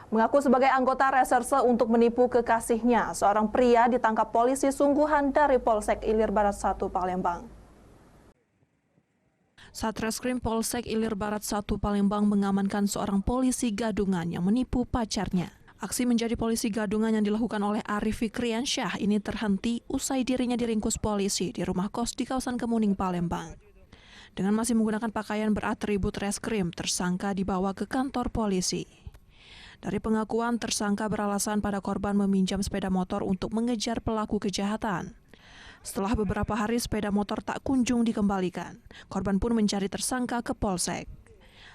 Mengaku sebagai anggota reserse untuk menipu kekasihnya, seorang pria ditangkap polisi sungguhan dari Polsek Ilir Barat 1 Palembang. Satreskrim Polsek Ilir Barat 1 Palembang mengamankan seorang polisi gadungan yang menipu pacarnya. Aksi menjadi polisi gadungan yang dilakukan oleh Arif Fikriansyah ini terhenti usai dirinya diringkus polisi di rumah kos di kawasan Kemuning, Palembang. Dengan masih menggunakan pakaian beratribut reskrim, tersangka dibawa ke kantor polisi. Dari pengakuan, tersangka beralasan pada korban meminjam sepeda motor untuk mengejar pelaku kejahatan. Setelah beberapa hari sepeda motor tak kunjung dikembalikan, korban pun mencari tersangka ke polsek.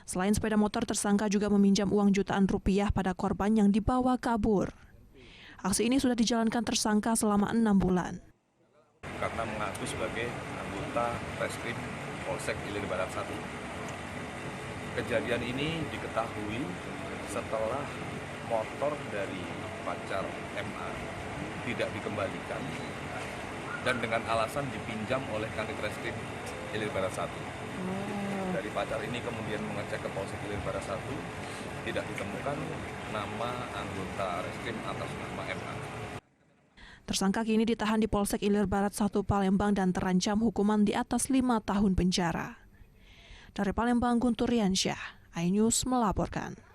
Selain sepeda motor, tersangka juga meminjam uang jutaan rupiah pada korban yang dibawa kabur. Aksi ini sudah dijalankan tersangka selama 6 bulan. Karena mengaku sebagai anggota reskrim Polsek Ilir Barat 1. Kejadian ini diketahui setelah motor dari pacar MA tidak dikembalikan dan dengan alasan dipinjam oleh Kanit Reskrim Ilir Barat 1. Dari pacar ini kemudian mengecek ke Polsek Ilir Barat 1, tidak ditemukan nama anggota reskrim atas nama MA. Tersangka kini ditahan di Polsek Ilir Barat 1 Palembang dan terancam hukuman di atas 5 tahun penjara. Dari Palembang, Guntur Riansyah, iNews melaporkan.